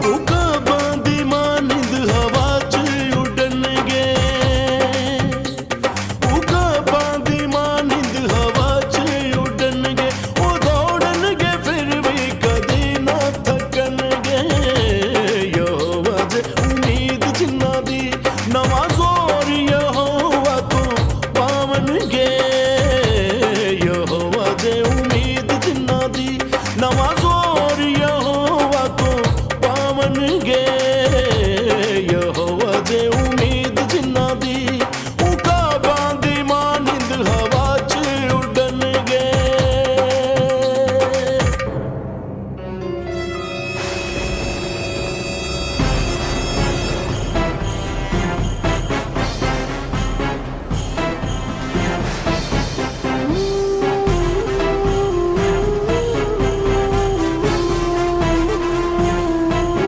उकाबां दी मानिंद हवा च उड़नगे, उकाबां दी मानिंद हवा च उड़नगे, ओ दौड़नगे फिर भी कदी ना थकनगे। यहोवा जे उम्मीद जिन्ना दी नवा जोर यहोवा तो पावनगे। यहोवा जे उम्मीद जिन्ना दी नवा जोर यहोवा तो पावनगे। यहोवा